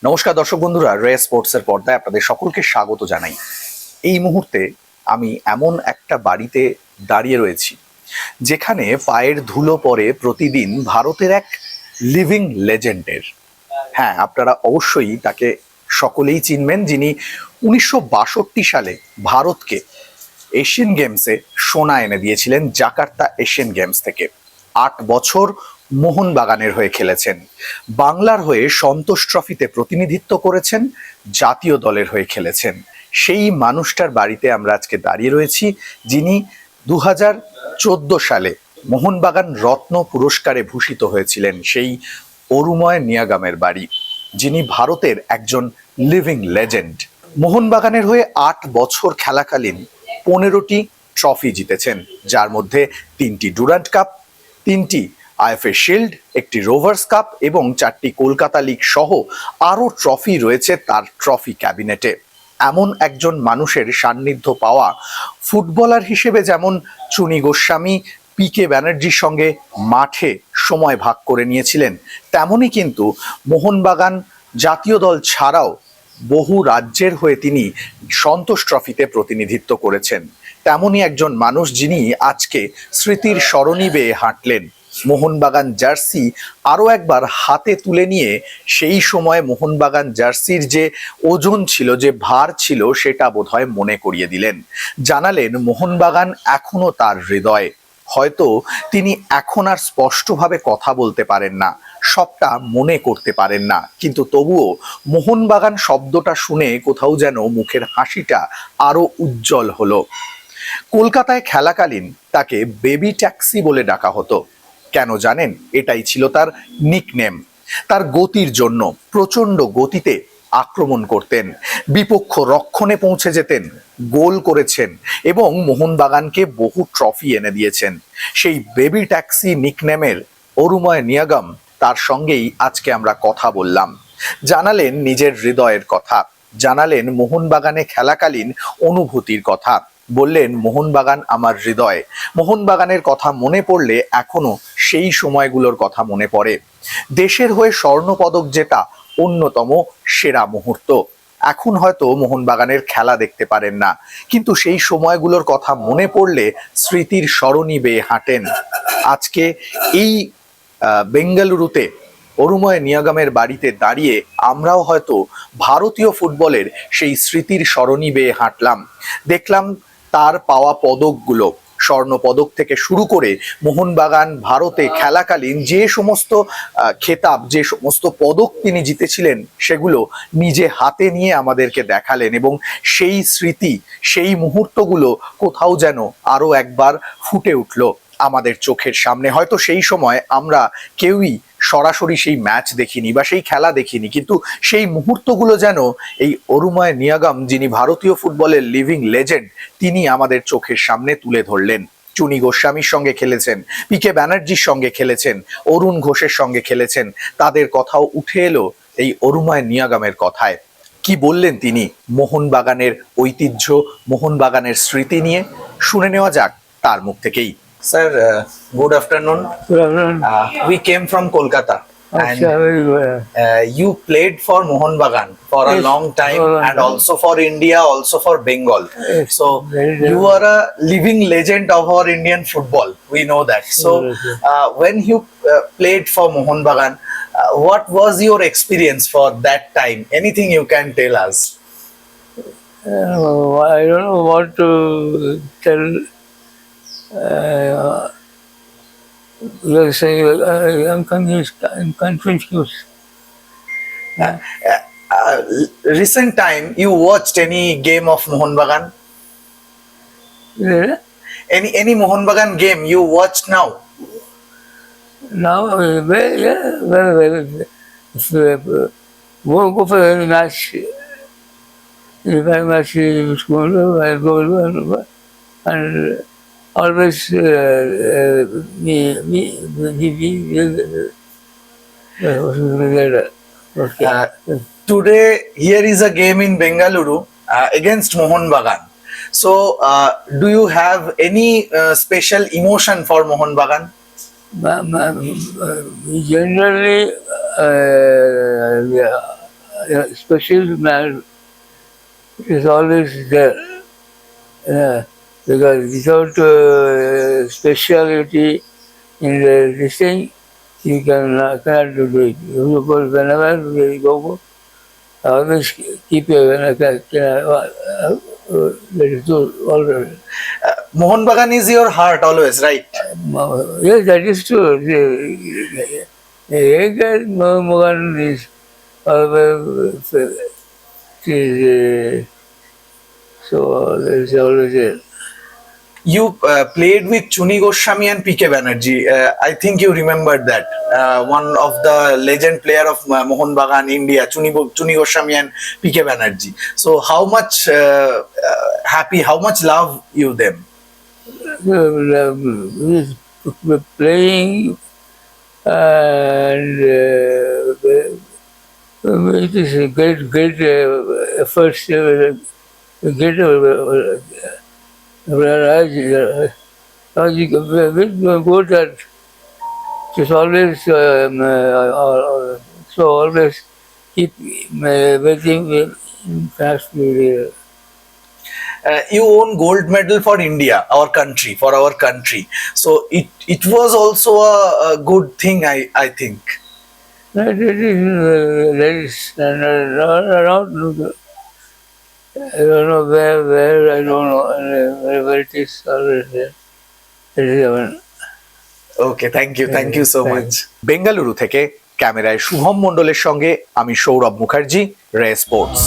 নমস্কার দর্শক বন্ধুরা, রে স্পোর্টসের পর্দায় আপনাদের সকলকে স্বাগত জানাই। এই মুহূর্তে আমি এমন একটা বাড়িতে দাঁড়িয়ে রয়েছি যেখানে পায়ের ধুলো পড়ে প্রতিদিন ভারতের এক লিভিং লেজেন্ডের। হ্যাঁ, আপনারা অবশ্যই তাকে সকলেই চিনবেন, যিনি 1962 সালে ভারতকে এশিয়ান গেমসে সোনা এনে দিয়েছিলেন জাকার্তা এশিয়ান গেমস থেকে। 8 বছর মোহনবাগানের হয়ে খেলেছেন, বাংলার হয়ে সন্তোষ ট্রফিতে প্রতিনিধিত্ব করেছেন, জাতীয় দলের হয়ে খেলেছেন। সেই মানুষটার বাড়িতে আমরা আজকে দাঁড়িয়ে রয়েছি, যিনি 2014 সালে মোহনবাগান রত্ন পুরস্কারে ভূষিত হয়েছিলেন। সেই অরুময় নিয়াগামের বাড়ি, যিনি ভারতের একজন লিভিং লেজেন্ড। মোহনবাগানের হয়ে 8 বছর খেলাকালীন 15টি ট্রফি জিতেছেন, যার মধ্যে 3টি ডুরান্ট কাপ, 3টি আইএফএ শিল্ড, একটি রোভার্স কাপ এবং 4টি কলকাতা লিগ সহ আরও ট্রফি রয়েছে তার ট্রফি ক্যাবিনেটে। এমন একজন মানুষের সান্নিধ্য পাওয়া ফুটবলার হিসেবে যেমন চুনি গোস্বামী পিকে ব্যানার্জির সঙ্গে মাঠে সময় ভাগ করে নিয়েছিলেন, তেমনই কিন্তু মোহনবাগান জাতীয় দল ছাড়াও বহু রাজ্যের হয়ে তিনি সন্তোষ ট্রফিতে প্রতিনিধিত্ব করেছেন। তেমনই একজন মানুষ যিনি আজকে স্মৃতির সরণি বেয়ে হাঁটলেন। মোহনবাগান জার্সি আরও একবার হাতে তুলে নিয়ে সেই সময় মোহনবাগান জার্সির যে ওজন ছিল, যে ভার ছিল, সেটা বোধহয় মনে করিয়ে দিলেন। জানালেন মোহনবাগান এখনো তার হৃদয়ে। হয়তো তিনি এখন আর স্পষ্টভাবে কথা বলতে পারেন না, সবটা মনে করতে পারেন না, কিন্তু তবুও মোহনবাগান শব্দটা শুনে কোথাও যেন মুখের হাসিটা আরো উজ্জ্বল হলো। কলকাতায় খেলাকালীন তাকে বেবি ট্যাক্সি বলে ডাকা হতো। কেন জানেন? এটাই ছিল তার নিকনেম। তার গতির জন্য প্রচন্ড গতিতে আক্রমণ করতেন, বিপক্ষ রক্ষণে পৌঁছে যেতেন, গোল করেছেন এবং মোহনবাগানকে বহু ট্রফি এনে দিয়েছেন। সেই বেবি ট্যাক্সি নিকনেমের অরুময় নিয়াগম, তার সঙ্গেই আজকে আমরা কথা বললাম। জানালেন নিজের হৃদয়ের কথা, জানালেন মোহনবাগানে খেলাকালীন অনুভূতির কথা। বললেন, মোহনবাগান আমার হৃদয়। মোহনবাগানের কথা মনে পড়লে এখনো সেই সময়গুলোর কথা মনে পড়ে। দেশের হয়ে স্বর্ণপদক জেতা অন্যতম সেরা মুহূর্ত। এখন হয়তো মোহনবাগানের খেলা দেখতে পারেন না, কিন্তু সেই সময়গুলোর কথা মনে পড়লে স্মৃতির সরণি বেয়ে হাঁটেন। আজকে এই বেঙ্গালুরুতে অরুময় নিয়াগমের বাড়িতে দাঁড়িয়ে আমরাও হয়তো ভারতীয় ফুটবলের সেই স্মৃতির সরণি বেয়ে হাঁটলাম। দেখলাম তার পাওয়া পদকগুলো, স্বর্ণ পদক থেকে শুরু করে মোহনবাগান ভারতে খেলাকালীন যে সমস্ত খেতাব, যে সমস্ত পদক তিনি জিতেছিলেন, সেগুলো নিজে হাতে নিয়ে আমাদেরকে দেখালেন এবং সেই স্মৃতি, সেই মুহূর্তগুলো কোথাও যেন আরো একবার ফুটে উঠল আমাদের চোখের সামনে। হয়তো সেই সময় আমরা কেউই সরাসরি সেই ম্যাচ দেখিনি বা সেই খেলা দেখিনি, কিন্তু সেই মুহূর্তগুলো যেন এই অরুময় নিয়াগম, যিনি ভারতীয় ফুটবলের লিভিং লেজেন্ড, তিনি আমাদের চোখের সামনে তুলে ধরলেন। চুনি গোস্বামীর সঙ্গে খেলেছেন, পিকে ব্যানার্জির সঙ্গে খেলেছেন, অরুণ ঘোষের সঙ্গে খেলেছেন। তাদের কথাও উঠে এলো এই অরুময় নিয়াগমের কথায়। কি বললেন তিনি মোহনবাগানের ঐতিহ্য, মোহনবাগানের স্মৃতি নিয়ে? শুনে নেওয়া যাক তার মুখ থেকেই। Sir, good afternoon. Good afternoon. We came from Kolkata, and Very good. you played for Mohunbagan for a Yes, long time, for a long and time. also for India, also for Bengal. Yes, So very you good. are a living legend of our Indian football. We know that. So Yes, yes. when you played for Mohunbagan, what was your experience for that time? Anything you can tell us? I don't know what to tell. You're saying I'm confused. I'm confused. Recent time, you watched any game of Mohunbagan? Yeah. Any Mohunbagan game you watched now? Now, very. Won't go for any match. If I match school, I go and always Today, here is a game in Bengaluru against Mohunbagan. So, do you have any special emotion for Mohunbagan? Generally, special man is always there. Because without speciality in this thing, you cannot do it. Whenever you go, always keep your let it do always. Mohanbagan is your heart always, right? Yes, that is true. Mohan is always so there is always there. You played with Chuni Goswami and PK Banerjee. I think you remember that. One of the legend player of Mohanbagan India, Chuni Goswami and PK Banerjee. So how much happy, how much love you them? Playing and it is a great efforts. Great go that just always so always keep everything fast. You won gold medal for India, our country, for our country. So it was also a good thing, I think. That is around. I don't know where I don't know where it is always there. It is okay, thank you so Thank much. Bengaluru থেকে ক্যামেরায় শুভম মণ্ডলের সঙ্গে আমি সৌরভ মুখার্জি, রে sports.